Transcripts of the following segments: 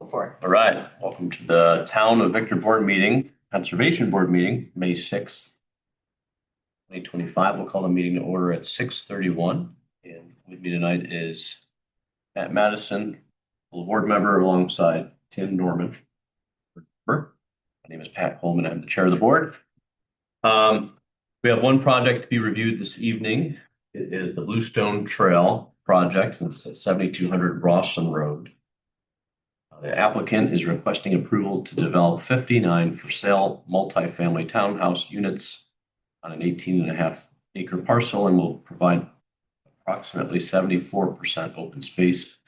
All right, welcome to the Town of Victor Board Meeting, Conservation Board Meeting, May 6th, 2025. We'll call the meeting to order at 6:31. And with me tonight is Matt Madison, full board member alongside Tim Norman. My name is Pat Coleman. I'm the chair of the board. We have one project to be reviewed this evening. It is the Bluestone Trail project, and it's at 7200 Rawson Road. The applicant is requesting approval to develop 59 for sale multifamily townhouse units on an 18.5 acre parcel and will provide approximately 74% open space.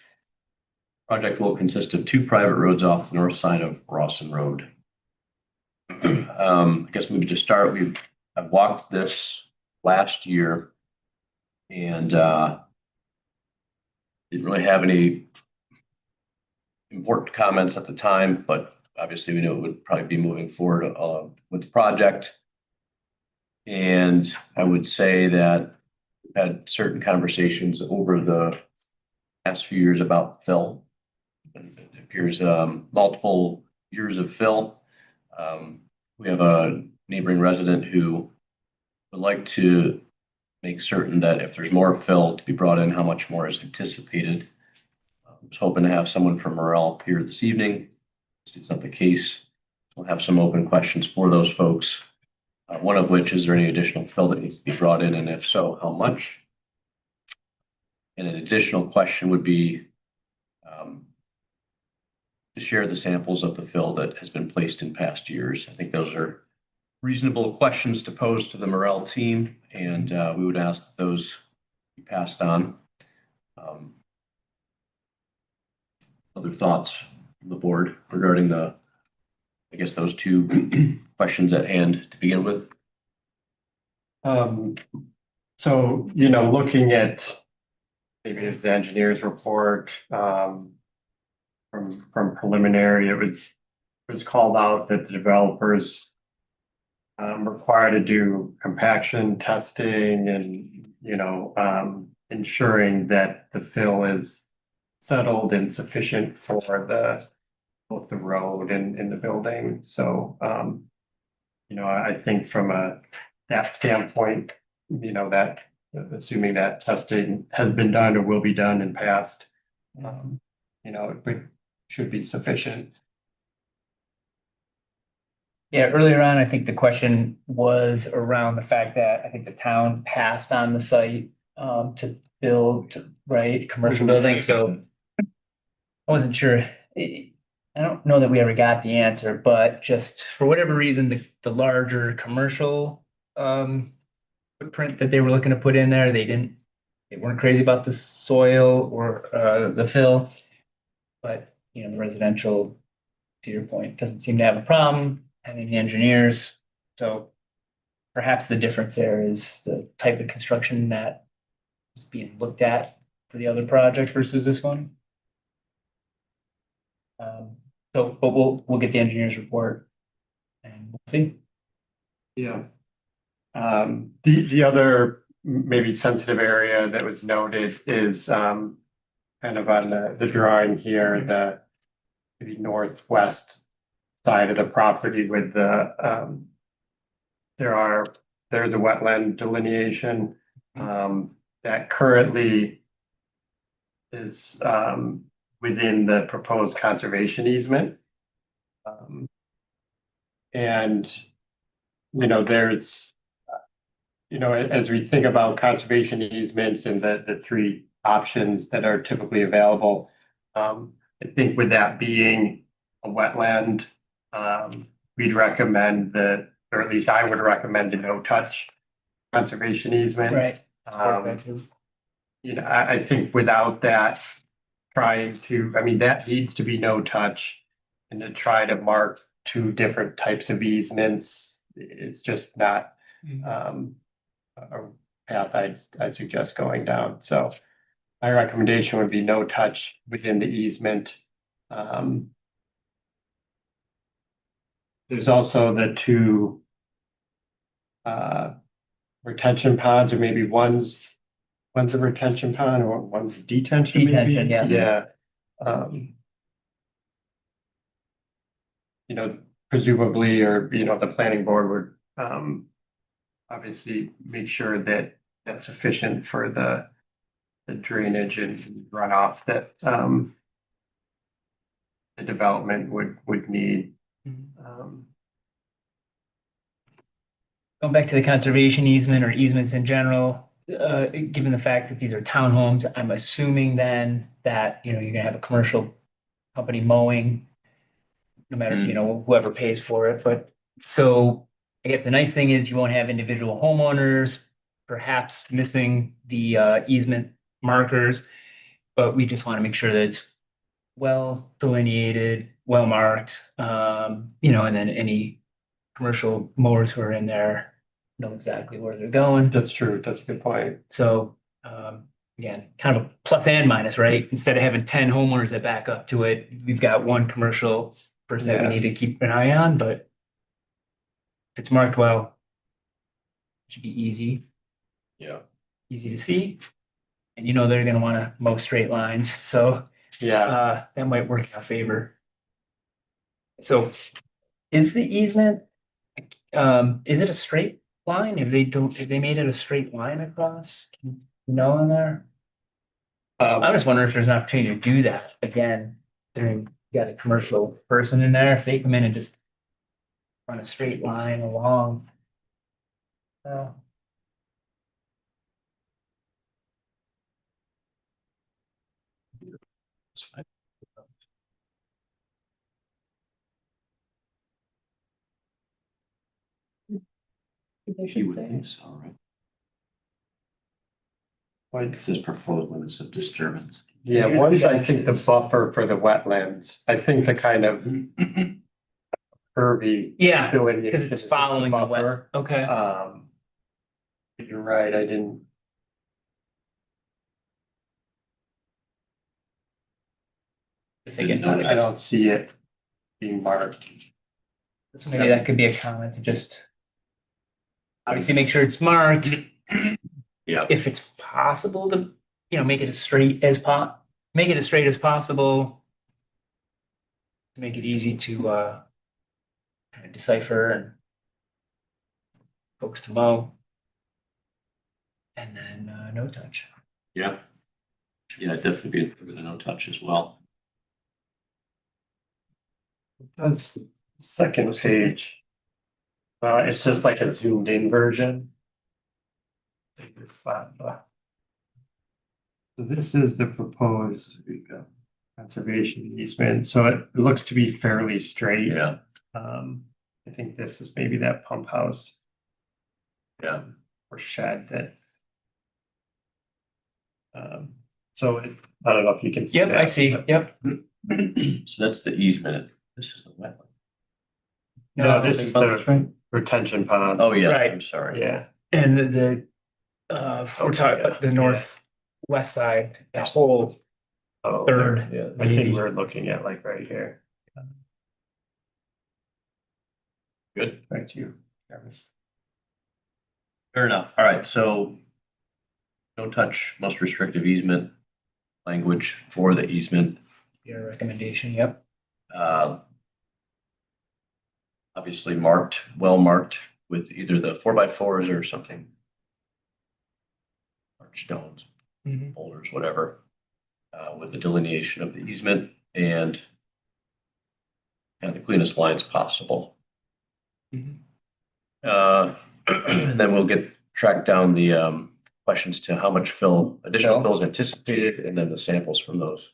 Project will consist of two private roads off the north side of Rawson Road. I guess maybe to start, I've walked this last year and didn't really have any important comments at the time, but obviously we knew it would probably be moving forward with the project. And I would say that we've had certain conversations over the past few years about fill. It appears multiple years of fill. We have a neighboring resident who would like to make certain that if there's more fill to be brought in, how much more is anticipated. I was hoping to have someone from Morel here this evening. It's not the case. We'll have some open questions for those folks. One of which, is there any additional fill that needs to be brought in, and if so, how much? And an additional question would be to share the samples of the fill that has been placed in past years. I think those are reasonable questions to pose to the Morel team, and we would ask that those be passed on. Other thoughts from the board regarding those two questions at hand to begin with? So, looking at maybe the engineer's report from preliminary, it was called out that the developers required to do compaction testing and, ensuring that the fill is settled and sufficient for both the road and the building. So, I think from that standpoint, that assuming that testing has been done or will be done in past, it should be sufficient. Yeah, earlier on, I think the question was around the fact that I think the town passed on the site to build, right, commercial building. So I wasn't sure. I don't know that we ever got the answer, but just for whatever reason, the larger commercial footprint that they were looking to put in there, they weren't crazy about the soil or the fill, but the residential, to your point, doesn't seem to have a problem having the engineers. So perhaps the difference there is the type of construction that is being looked at for the other project versus this one. But we'll get the engineer's report and we'll see. Yeah. The other maybe sensitive area that was noted is kind of on the drawing here, the maybe northwest side of the property with there's a wetland delineation that currently is within the proposed conservation easement. And there's as we think about conservation easements and the three options that are typically available, I think with that being a wetland, we'd recommend or at least I would recommend the no-touch conservation easement. Right. I think without that, that needs to be no touch, and to try to mark two different types of easements, it's just not a path I'd suggest going down. So my recommendation would be no touch within the easement. There's also the two retention ponds, or maybe one's a retention pond or one's detention. Detention, yeah. Yeah. you know, presumably, or, you know, the planning board would, obviously make sure that that's sufficient for the drainage and runoff that, the development would need. Going back to the conservation easement or easements in general, given the fact that these are townhomes, I'm assuming then that, you know, you're gonna have a commercial company mowing. No matter, you know, whoever pays for it, but so I guess the nice thing is you won't have individual homeowners perhaps missing the easement markers. But we just want to make sure that it's well delineated, well marked, you know, and then any commercial mowers who are in there know exactly where they're going. That's true. That's a good point. So, again, kind of a plus and minus, right? Instead of having 10 homeowners that back up to it, we've got one commercial person that we Yeah. need to keep an eye on, but if it's marked well, it should be easy, Yeah. easy to see. And you know they're gonna wanna mow straight lines, so Yeah, that might work in our favor. So is the easement, is it a straight line? If they made it a straight line across? You know, in there? I was wondering if there's an opportunity to do that again, during, you got a commercial person in there, if they come in and just run a straight line along. It's fine. They You should would say. think so, right? what, It says proposed limits of disturbance. yeah, Yeah. one is, I think, the buffer for the wetlands. I think the kind of curvy. Yeah, ability because is it's the following the wet, buffer. okay. You're right, I didn't. Again, I don't see it being marked. so maybe that could be a comment to just obviously make sure it's marked. Yeah. If it's possible to, you know, make it as straight as possible. To make it easy to kind of decipher and folks to mow. And then no touch. Yeah. Yeah, definitely be with a no touch as well. That's second page. It's just like a zoomed in version. Take this spot, but. So this is the proposed conservation easement, so it looks to be fairly straight. Yeah, I think this is maybe that pump house yeah. or shed that. So I don't know if you can see. Yep, I that, see, but- yep. So that's the easement. This is the wetland. No, this is the right. retention pond. Oh, yeah, Right. I'm sorry. Yeah, And we're talking about the northwest side, that whole oh, third. Yeah. I think we're looking at like right here, Good. right to you. Fair enough. All right, so no touch, most restrictive easement language for the easement. Your recommendation, yep. Obviously marked, well marked with either the 4x4s or something. Large stones, boulders, whatever, with the delineation of the easement and the cleanest lines possible. And then we'll track down the questions to how much additional Fill. fill is anticipated, and then the samples from those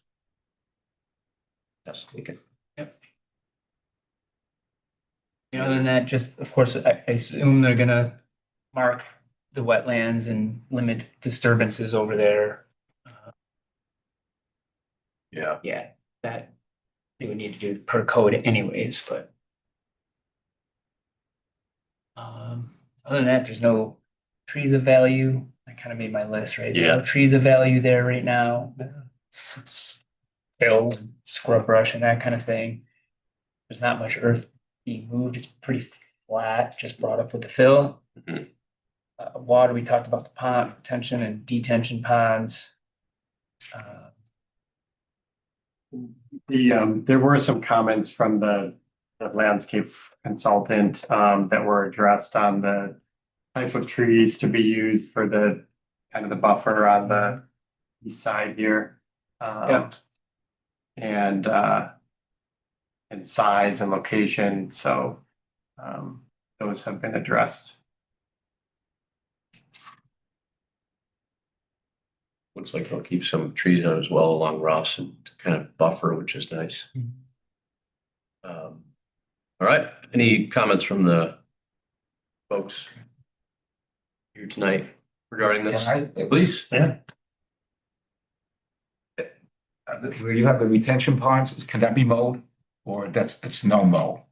tests taken. Other than that, just, of course, I assume they're gonna mark the wetlands and limit disturbances over there. Yeah. Yeah, that they would need to do per code anyways, but. Other than that, there's no trees of value. I kind of made my list, right? There's no Yeah. trees of value there right now. It's filled, scrub brush and that kind of thing. There's not much earth being moved. It's pretty flat, just brought up with the fill. Mhm. Water, we talked about the pond retention and detention ponds. There were some comments from the the landscape consultant, that were addressed on the type of trees to be used for the kind of the buffer on the east side here. Yeah. And size and location, so those have been addressed. Looks like they'll keep some trees out as well along Ross and to kind of buffer, which is nice. All right, any comments from the folks here tonight regarding this? Please. Yeah. Where you have the retention ponds, can that be mowed? Or it's no mow?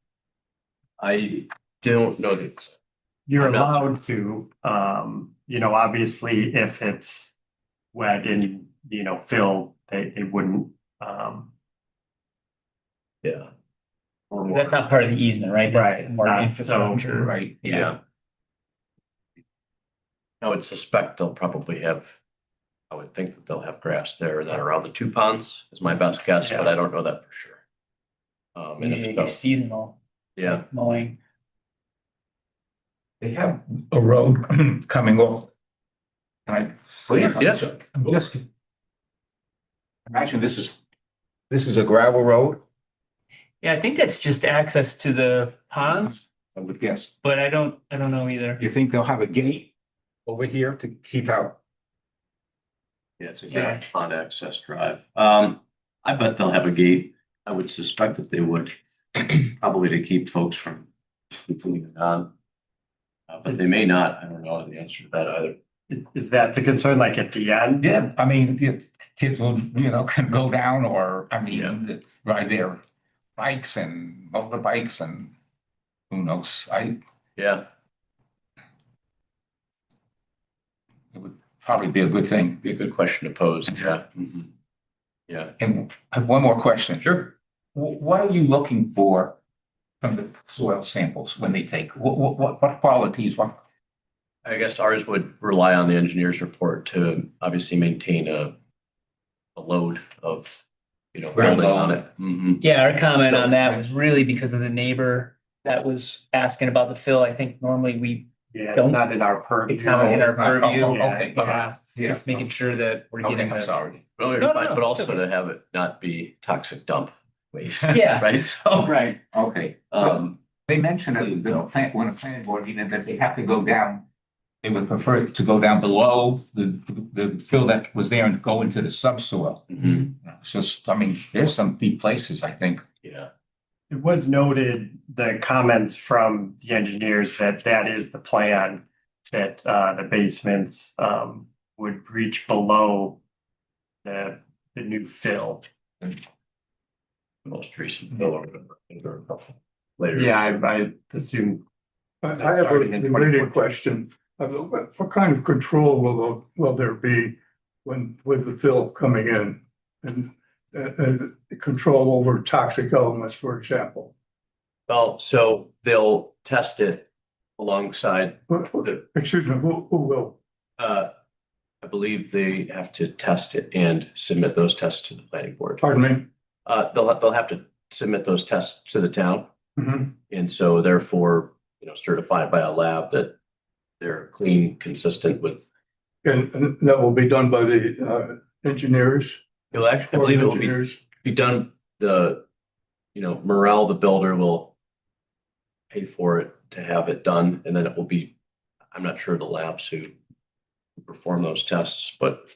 I don't know this. You're I'm not- allowed to, obviously if it's wet and, fill, they wouldn't, Yeah. That's not part of the easement, right? That's Right, more not- infrastructure. Right. Yeah. I would suspect they'll probably have, I would think that they'll have grass there and then around the two ponds is my best guess, but I don't know that for sure. And if Usually so- your seasonal yeah, mowing. They have a road coming off. Please, yes. I'm just. Imagine this is a gravel road, Yeah, I think that's just access to the ponds, I would guess. but I don't know either. You think they'll have a gate over here to keep out? yeah, it's a Yeah. good pond access drive. I bet they'll have a gate. I would suspect that they would, probably to keep folks from continuing on. But they may not, I don't know the answer to that either. is that the concern, like at the end? Yeah, I mean, the kids will, can go down or, Yeah. ride their bikes and motorbikes and who knows, Yeah, it would probably be a good thing. be a good question to pose, yeah. Mhm. Yeah, And I have one more question. sure. What are you looking for from the soil samples when they take? What qualities, what? I guess ours would rely on the engineer's report to obviously maintain a load of, Ground building on load. it. Mhm. Yeah, our comment on that was really because of the neighbor that was asking about the fill. I think normally we, Yeah, Don't- not in our purview. it's not in our purview. Okay. Yeah, Yeah. just making sure that we're getting Okay, I'm the. sorry. Well, you're No, no, fine, no, but it's also okay. to have it not be toxic dump waste. Yeah. Right, so, Right. Okay. They mentioned that when a planning board meeting that they have to go down. They would prefer to go down below the fill that was there and go into the subsoil. mhm, It's just, there's some deep places, I think. yeah, It was noted, the comments from the engineers that is the plan, that the basements would reach below the new fill. the most recent bill or whatever. Later. Yeah, I assume. I have a Starting in related 2014. question. What kind of control will there be with the fill coming in? And control over toxic elements, for example? Well, so they'll test it alongside, Excuse me, who will? I believe they have to test it and submit those tests to the planning board. Pardon me? They'll have to submit those tests to the town. Mhm. And so therefore, certified by a lab that they're clean, consistent with. And that will be done by the engineers? It'll actually, I believe it will be Engineers? done, Morel, the builder will pay for it to have it done, and then it will be, I'm not sure the labs who perform those tests, but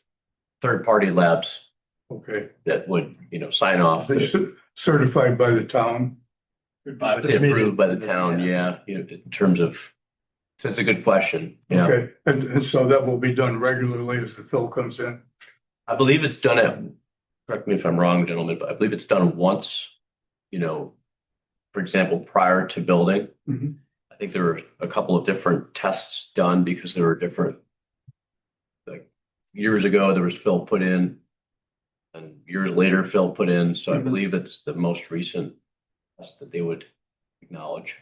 third-party labs Okay. that would, sign off. They're certified by the town? Obviously approved by the town, yeah, in terms of, so it's a good question, yeah. Okay, and so that will be done regularly as the fill comes in? I believe it's done correct me if I'm wrong, gentlemen, but I believe it's done once, for example, prior to building. Mhm. I think there were a couple of different tests done because there were different, like, years ago, there was fill put in. And years later, fill put in, so I Mhm. believe it's the most recent test that they would acknowledge.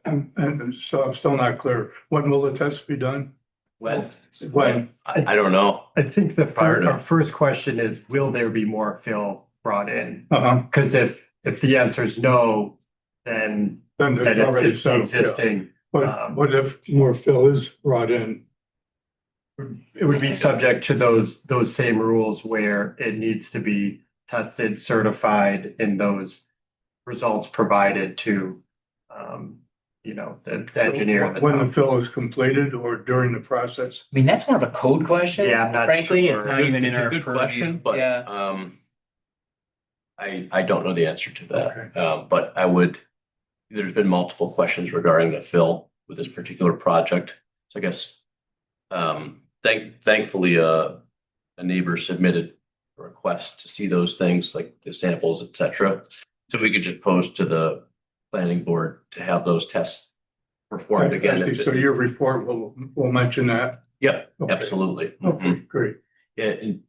And so I'm still not clear. When will the test be done? When? When? I don't know. I think the Prior to- our first question is, will there be more fill brought in? Uh-huh. Because if the answer is no, then Then that there's already it's some, yeah. existing. But if more fill is brought in, It would be subject to those same rules where it needs to be tested, certified, and those results provided to, the engineer. when the fill is completed or during the process. I mean, that's more of a code question. Yeah, I'm not Frankly, sure. it's not even in It's a our good purview. question, but, Yeah, I don't know the answer to that. Okay. But there's been multiple questions regarding the fill with this particular project. So I guess, thankfully, a neighbor submitted a request to see those things like the samples, et cetera. So we could just post to the planning board to have those tests performed again. Okay, so your report will mention that. Yeah, Okay. absolutely. Okay, great. Yeah, and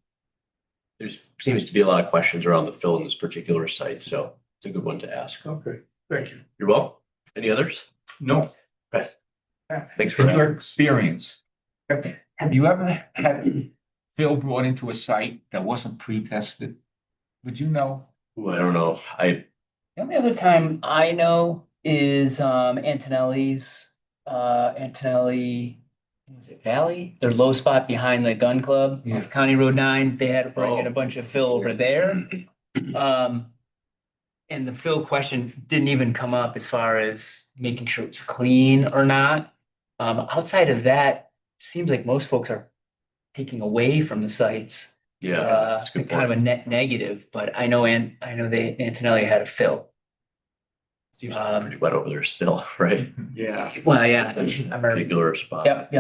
there seems to be a lot of questions around the fill in this particular site, so it's a good one to ask. Okay, thank you. You're welcome. Any others? No. Thanks for In that. your experience, have you ever had fill brought into a site that wasn't pre-tested? Would you know? Ooh, I don't know. the only other time I know is Antonelli's, Antonelli, was it Valley? Their low spot behind the gun club Yeah. off County Road 9. They had to bring in a Oh. bunch of fill over there. And the fill question didn't even come up as far as making sure it's clean or not. Outside of that, seems like most folks are taking away from the sites. Yeah, that's a good Kind of point. a net negative, but I know Antonelli had a fill. Seems pretty wet over there still, right? Yeah. Well, yeah, I remember, Particular spot. yep.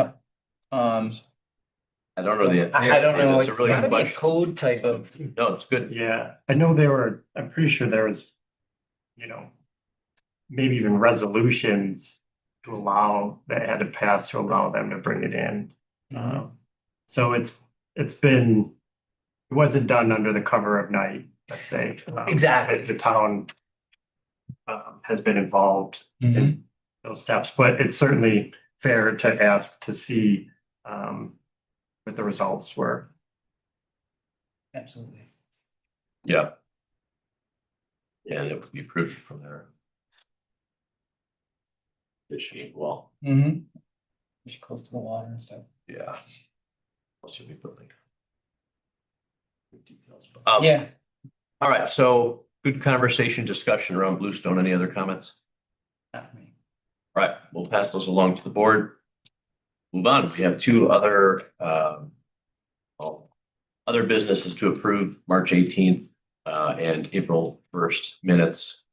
I don't know the. I don't know, It's a it's really gotta good be a question. code type of, No, it's good. Yeah, I know I'm pretty sure there was, maybe even resolutions to allow, that had to pass to allow them to bring it in. So it wasn't done under the cover of night, let's say. Exactly. The town has been involved Mhm. in those steps, but it's certainly fair to ask to see what the results were. absolutely. Yeah. Yeah, and it would be approved from there. Fishing, well, Mm-hmm. Which close to the water and stuff. yeah. Plus you'll be building. Good details. Yeah, All right, so good conversation, discussion around Bluestone. Any other comments? not for me. All right, we'll pass those along to the board. Move on. We have two other, other businesses to approve, March 18th, and April 1st minutes.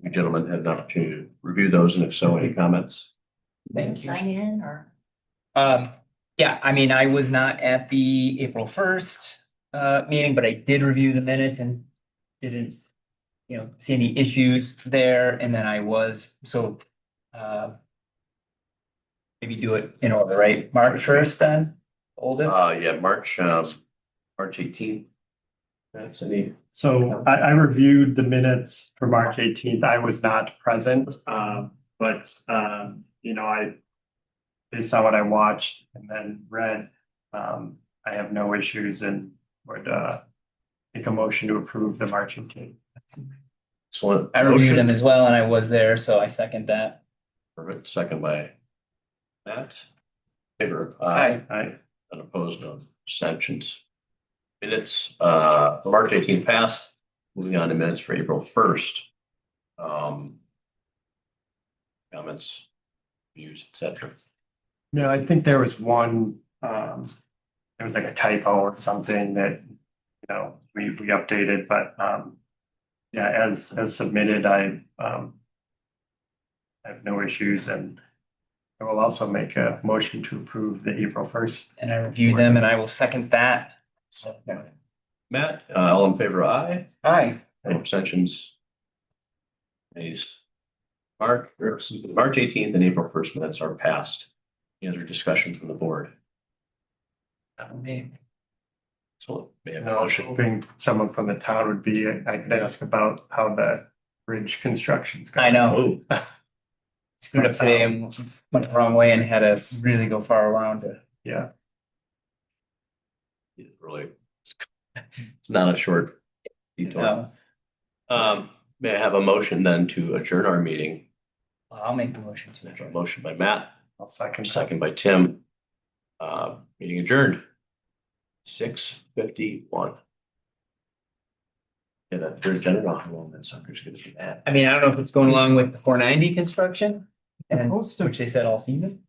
You gentlemen had an opportunity to review those, and if so, any comments? Thank you. Sign in or? Yeah, I mean, I was not at the April 1st meeting, but I did review the minutes and didn't, see any issues there. And then I was, so maybe do it in order, right? March 1st then, oldest? Yeah, March 18th. That's any, So I reviewed the minutes for March 18th. I was not present, but based on what I watched and then read, I have no issues and would make a motion to approve the March 18th. excellent. I reviewed them Motion. as well and I was there, so I second that. Perfect. Second by Matt. Favor. I Unopposed, no abstentions. Minutes, March 18th passed. Moving on to minutes for April 1st. Comments, views, etc. No, I think there was one, there was like a typo or something that, we updated, but, yeah, as submitted, I have no issues and I will also make a motion to approve the April 1st. And I reviewed them and I will second that. Matt, all in favor, aye. Aye. No abstentions. Nays. March 18th and April 1st minutes are passed. Any other discussion from the board? So may I have a I was motion? hoping someone from the town would be, I could ask about how the bridge construction's going. I know. Oh, Screwed up today and went the wrong way and had to really go far around it. Yeah, really. It's not a short detour. No. May I have a motion then to adjourn our meeting? I'll make the motion to A adjourn. motion by Matt, I'll second. second by Tim. Meeting adjourned. 6:51. Yeah, that there's been an awful long, that sucker's gonna be that. I mean, I don't know if it's going along with the 490 construction and Supposed to. which they said all season.